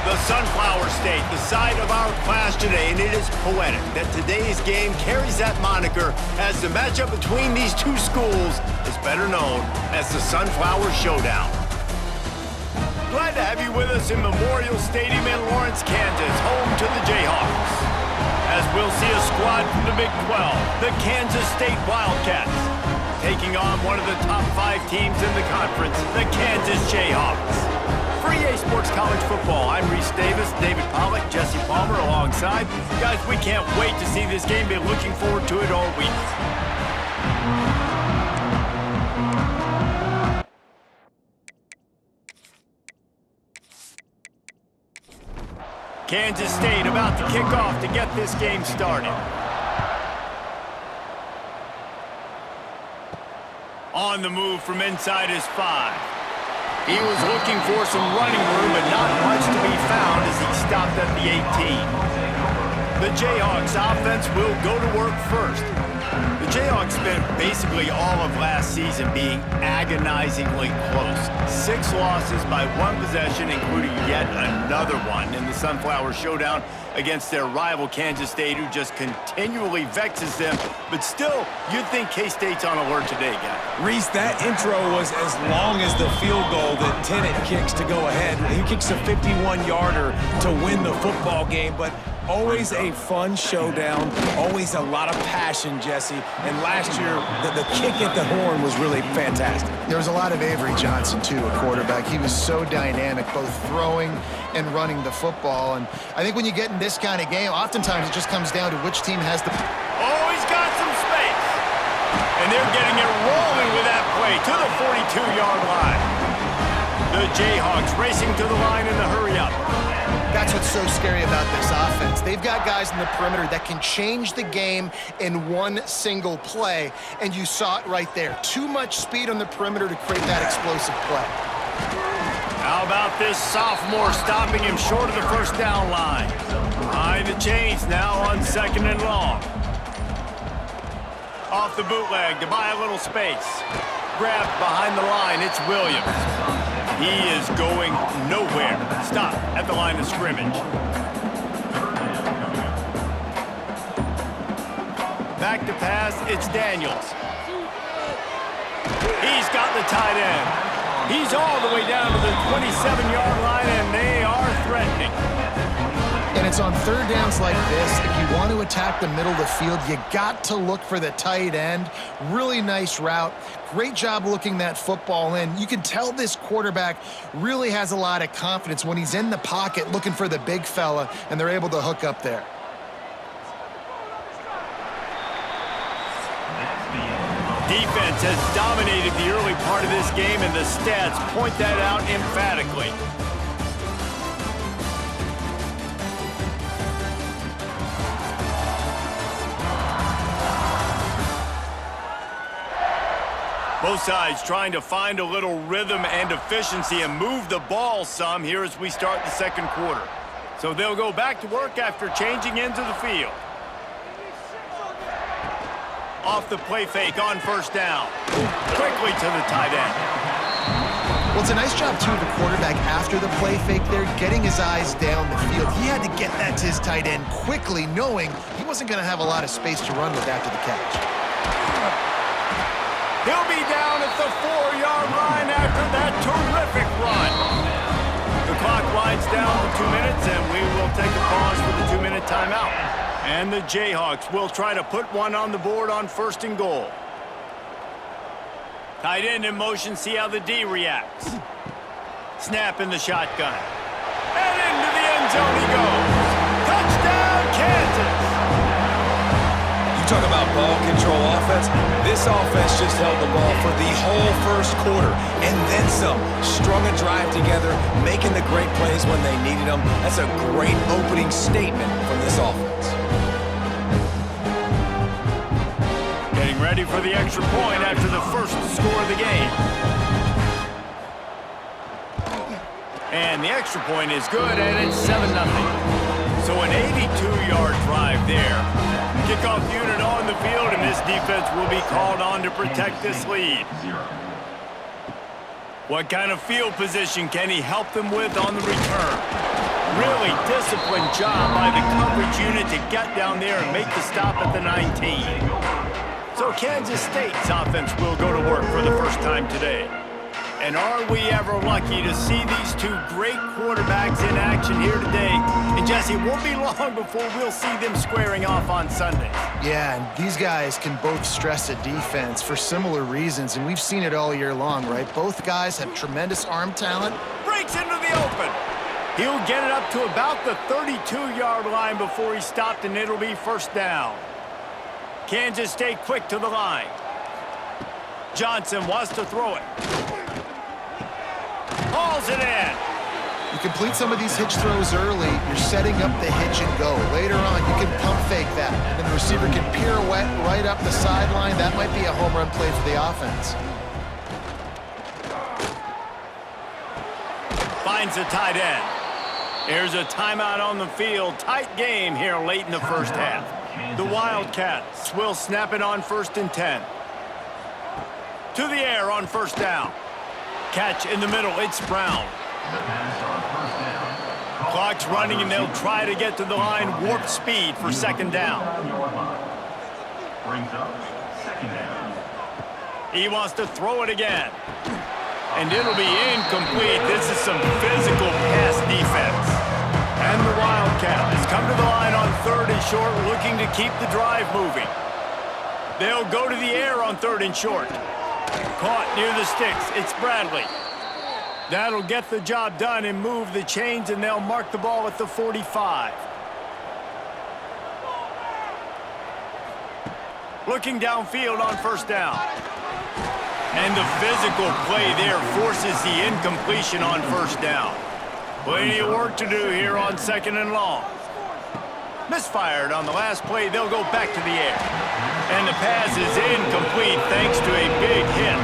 The Sunflower State, the site of our class today, and it is poetic that today's game carries that moniker as the matchup between these two schools is better known as the Sunflower Showdown. Glad to have you with us in Memorial Stadium in Lawrence, Kansas, home to the Jayhawks. As we'll see a squad from the Big 12, the Kansas State Wildcats, taking on one of the top 5 teams in the conference, the Kansas Jayhawks. For EA Sports College Football, I'm Reese Davis, David Pollack, Jesse Palmer alongside. Guys, we can't wait to see this game. Been looking forward to it all week. Kansas State about to kick off to get this game started. On the move from inside his 5. He was looking for some running room, but not much to be found as he stopped at the 18. The Jayhawks offense will go to work first. The Jayhawks spent basically all of last season being agonizingly close. 6 losses by 1 possession, including yet another one in the Sunflower Showdown against their rival Kansas State, who just continually vexes them. But still, you'd think K-State's on alert today, guys. Reese, that intro was as long as the field goal that Tennant kicks to go ahead. He kicks a 51-yarder to win the football game, but always a fun showdown, always a lot of passion, Jesse. And last year, the kick at the horn was really fantastic. There was a lot of Avery Johnson, too, a quarterback. He was so dynamic, both throwing and running the football. And I think when you get in this kind of game, oftentimes it just comes down to which team has the... Oh, he's got some space. And they're getting it rolling with that play to the 42-yard line. The Jayhawks racing to the line in the hurry-up. That's what's so scary about this offense. They've got guys in the perimeter that can change the game in one single play, and you saw it right there. Too much speed on the perimeter to create that explosive play. How about this sophomore stopping him short of the first down line? Behind the chains now on 2nd and long. Off the bootleg to buy a little space. Grabbed behind the line, it's Williams. He is going nowhere. Stop at the line of scrimmage. Back to pass, it's Daniels. He's got the tight end. He's all the way down to the 27-yard line, and they are threatening. And it's on 3rd downs like this. If you want to attack the middle of the field, you got to look for the tight end. Really nice route. Great job looking that football in. You can tell this quarterback really has a lot of confidence when he's in the pocket looking for the big fella, and they're able to hook up there. Defense has dominated the early part of this game, and the stats point that out emphatically. Both sides trying to find a little rhythm and efficiency and move the ball some here as we start the 2nd quarter. So they'll go back to work after changing into the field. Off the play fake on 1st down. Quickly to the tight end. Well, it's a nice job, too, of the quarterback after the play fake there, getting his eyes down the field. He had to get that to his tight end quickly, knowing he wasn't going to have a lot of space to run with after the catch. He'll be down at the 4-yard line after that terrific run. The clock winds down to 2 minutes, and we will take a pause for the 2-minute timeout. And the Jayhawks will try to put one on the board on 1st and goal. Tight end in motion, see how the D reacts. Snap in the shotgun. And into the end zone he goes. Touchdown, Kansas! Talk about ball control offense. This offense just held the ball for the whole 1st quarter and then some. Strung a drive together, making the great plays when they needed them. That's a great opening statement from this offense. Getting ready for the extra point after the first score of the game. And the extra point is good, and it's 7-0. So an 82-yard drive there. Kickoff unit on the field, and this defense will be called on to protect this lead. What kind of field position can he help them with on the return? really disciplined job by the coverage unit to get down there and make the stop at the 19. So Kansas State's offense will go to work for the first time today. And are we ever lucky to see these two great quarterbacks in action here today? And Jesse, it won't be long before we'll see them squaring off on Sunday. Yeah, and these guys can both stress a defense for similar reasons, and we've seen it all year long, right? Both guys have tremendous arm talent. Breaks into the open. He'll get it up to about the 32-yard line before he's stopped, and it'll be first down. Kansas State quick to the line. Johnson wants to throw it. Hauls it in. You complete some of these hitch throws early, you're setting up the hitch and go. Later on, you can pump fake that, and then the receiver can pirouette right up the sideline. That might be a home run play for the offense. Finds the tight end. Here's a timeout on the field. Tight game here late in the first half. The Wildcats will snap it on 1st and 10. To the air on first down. Catch in the middle, it's Brown. Clock's running and they'll try to get to the line, warp speed for second down. He wants to throw it again. And it'll be incomplete. This is some physical pass defense. And the Wildcats come to the line on 3rd and short, looking to keep the drive moving. They'll go to the air on 3rd and short. Caught near the sticks. It's Bradley. That'll get the job done and move the chains, and they'll mark the ball at the 45. Looking downfield on first down. And the physical play there forces the incompletion on first down. Plenty of work to do here on 2nd and long. Misfired on the last play. They'll go back to the air. And the pass is incomplete thanks to a big hit.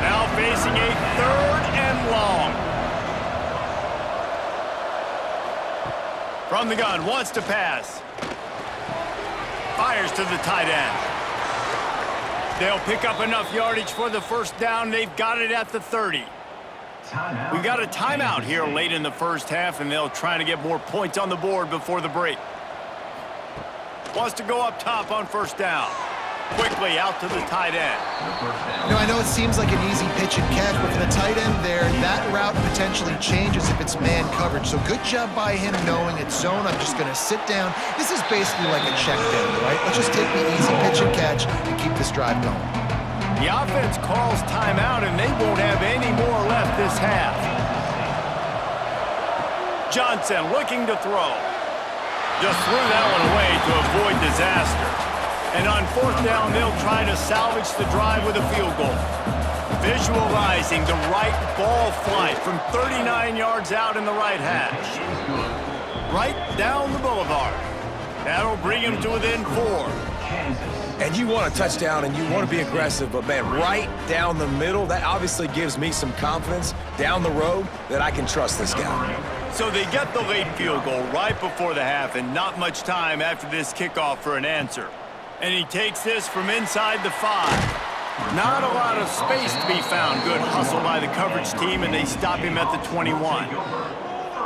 Now facing a 3rd and long. From the gun, wants to pass. Fires to the tight end. They'll pick up enough yardage for the first down. They've got it at the 30. We got a timeout here late in the first half, and they'll try to get more points on the board before the break. Wants to go up top on first down. Quickly out to the tight end. Now, I know it seems like an easy pitch and catch, but for the tight end there, that route potentially changes if it's man coverage. So good job by him knowing it's zone. I'm just going to sit down. This is basically like a check down, right? Let's just take the easy pitch and catch and keep this drive going. The offense calls timeout, and they won't have any more left this half. Johnson looking to throw. Just threw that one away to avoid disaster. And on 4th down, they'll try to salvage the drive with a field goal. Visualizing the right ball flight from 39 yards out in the right hash. Right down the boulevard. That'll bring him to within 4. And you want a touchdown and you want to be aggressive, but man, right down the middle, that obviously gives me some confidence down the road that I can trust this guy. So they get the late field goal right before the half, and not much time after this kickoff for an answer. And he takes this from inside the 5. Not a lot of space to be found. Good hustle by the coverage team, and they stop him at the 21.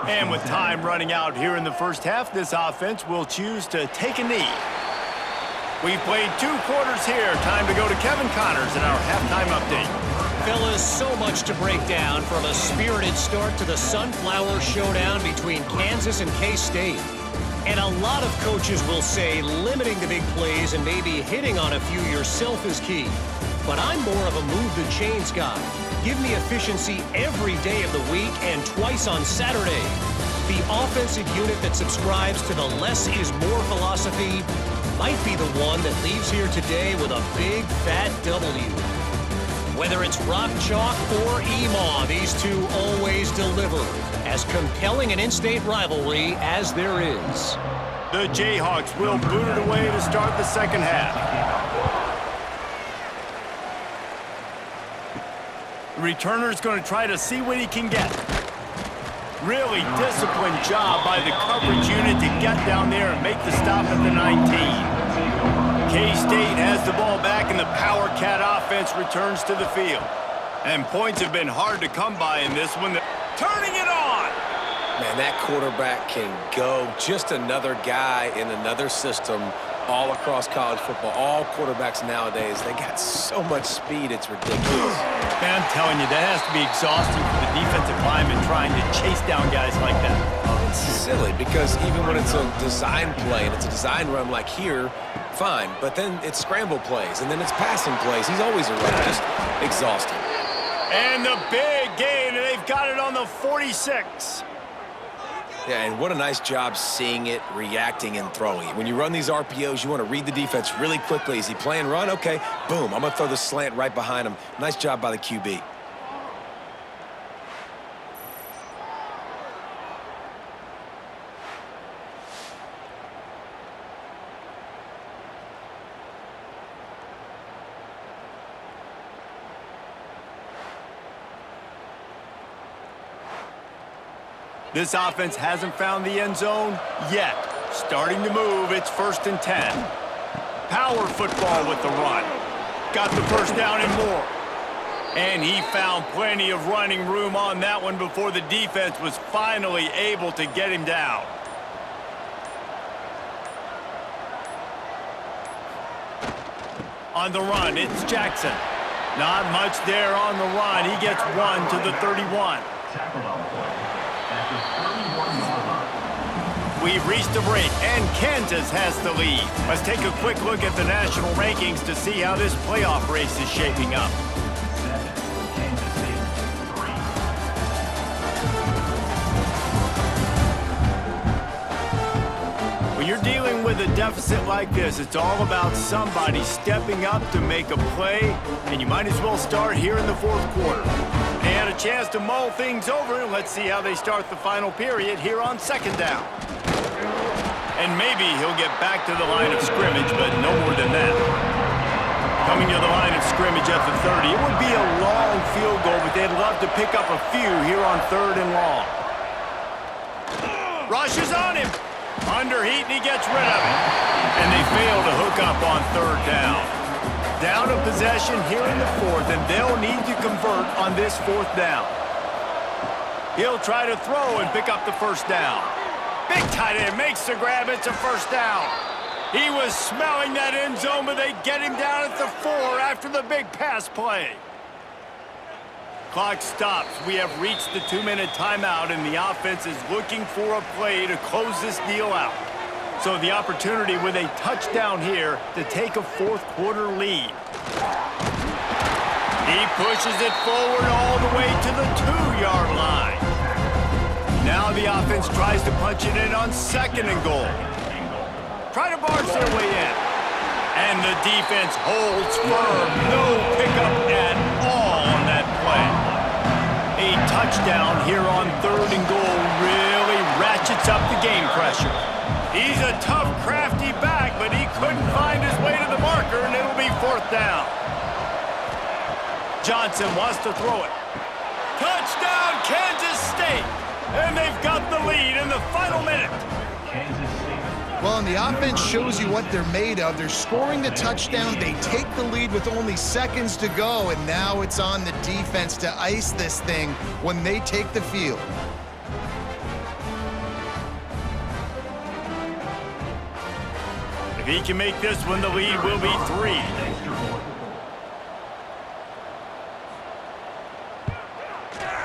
And with time running out here in the first half, this offense will choose to take a knee. We've played 2 quarters here. Time to go to Kevin Connors in our halftime update. Fellas, so much to break down, from a spirited start to the Sunflower Showdown between Kansas and K-State. And a lot of coaches will say limiting the big plays and maybe hitting on a few yourself is key. But I'm more of a move the chains guy. Give me efficiency every day of the week and twice on Saturday. The offensive unit that subscribes to the less is more philosophy might be the one that leaves here today with a big fat W. Whether it's Rock Chalk or EMAW, these two always deliver. As compelling an in-state rivalry as there is. The Jayhawks will boot it away to start the second half. The returner's going to try to see what he can get. Really disciplined job by the coverage unit to get down there and make the stop at the 19. K-State has the ball back, and the Power Cat offense returns to the field. And points have been hard to come by in this one. Turning it on! Man, that quarterback can go. Just another guy in another system all across college football. All quarterbacks nowadays, they got so much speed, it's ridiculous. Man, I'm telling you, that has to be exhausting for the defensive lineman trying to chase down guys like that. It's silly because even when it's a design play and it's a design run like here, fine. But then it's scramble plays and then it's passing plays. He's always a runner, just exhausting. And the big gain, and they've got it on the 46. Yeah, and what a nice job seeing it, reacting, and throwing it. When you run these RPOs, you want to read the defense really quickly. Is he playing run? Okay, boom, I'm going to throw the slant right behind him. Nice job by the QB. This offense hasn't found the end zone yet. Starting to move, it's 1st and 10. Power football with the run. Got the first down and more. And he found plenty of running room on that one before the defense was finally able to get him down. On the run, it's Jackson. Not much there on the run. He gets one to the 31. We've reached a break, and Kansas has the lead. Let's take a quick look at the national rankings to see how this playoff race is shaping up. When you're dealing with a deficit like this, it's all about somebody stepping up to make a play, and you might as well start here in the 4th quarter. They had a chance to mull things over, and let's see how they start the final period here on 2nd down. And maybe he'll get back to the line of scrimmage, but no more than that. Coming to the line of scrimmage at the 30. It would be a long field goal, but they'd love to pick up a few here on 3rd and long. Rushes on him. Under heat, and he gets rid of it. And they fail to hook up on 3rd down. Down a possession here in the 4th, and they'll need to convert on this 4th down. He'll try to throw and pick up the 1st down. Big tight end makes the grab. It's a 1st down. He was smelling that end zone, but they get him down at the 4 after the big pass play. Clock stops. We have reached the 2-minute timeout, and the offense is looking for a play to close this deal out. So the opportunity with a touchdown here to take a 4th quarter lead. He pushes it forward all the way to the 2-yard line. Now the offense tries to punch it in on 2nd and goal. Try to barge their way in. And the defense holds firm. No pickup at all on that play. A touchdown here on 3rd and goal really ratchets up the game pressure. He's a tough, crafty back, but he couldn't find his way to the marker, and it'll be 4th down. Johnson wants to throw it. Touchdown, Kansas State! And they've got the lead in the final minute. Well, and the offense shows you what they're made of. They're scoring the touchdown. They take the lead with only seconds to go, and now it's on the defense to ice this thing when they take the field. If he can make this one, the lead will be 3.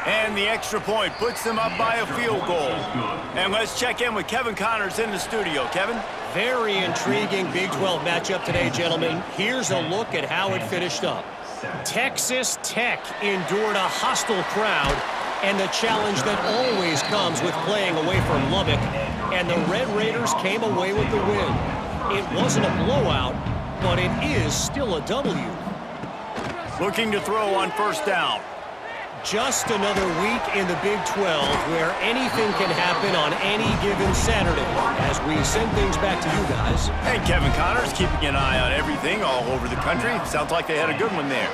And the extra point puts them up by a field goal. And let's check in with Kevin Connors in the studio. Kevin? Very intriguing Big 12 matchup today, gentlemen. Here's a look at how it finished up. Texas Tech endured a hostile crowd and the challenge that always comes with playing away from Lubbock. And the Red Raiders came away with the win. It wasn't a blowout, but it is still a W. Looking to throw on 1st down. Just another week in the Big 12 where anything can happen on any given Saturday as we send things back to you guys. And Kevin Connors keeping an eye on everything all over the country. Sounds like they had a good one there.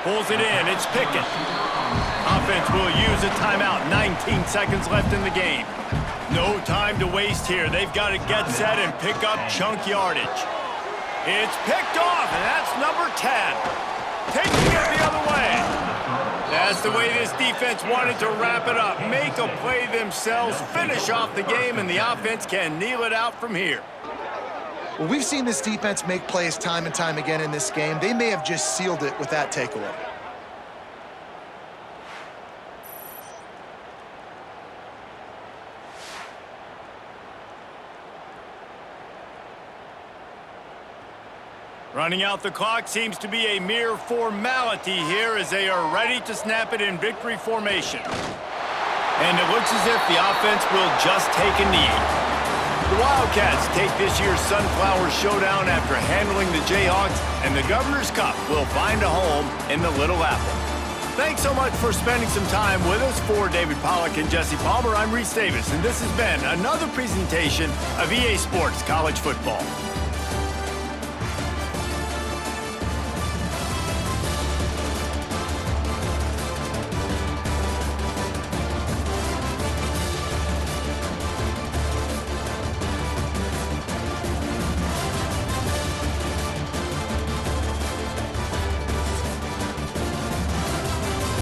Pulls it in. It's Pickett. Offense will use a timeout. 19 seconds left in the game. No time to waste here. They've got to get set and pick up chunk yardage. It's picked off, and that's number 10. Taking it the other way. That's the way this defense wanted to wrap it up. Make a play themselves, finish off the game, and the offense can kneel it out from here. Well, we've seen this defense make plays time and time again in this game. They may have just sealed it with that takeaway. Running out the clock seems to be a mere formality here as they are ready to snap it in victory formation. And it looks as if the offense will just take a knee. The Wildcats take this year's Sunflower Showdown after handling the Jayhawks, and the Governor's Cup will find a home in the Little Apple. Thanks so much for spending some time with us. For David Pollack and Jesse Palmer, I'm Reese Davis, and this has been another presentation of EA Sports College Football.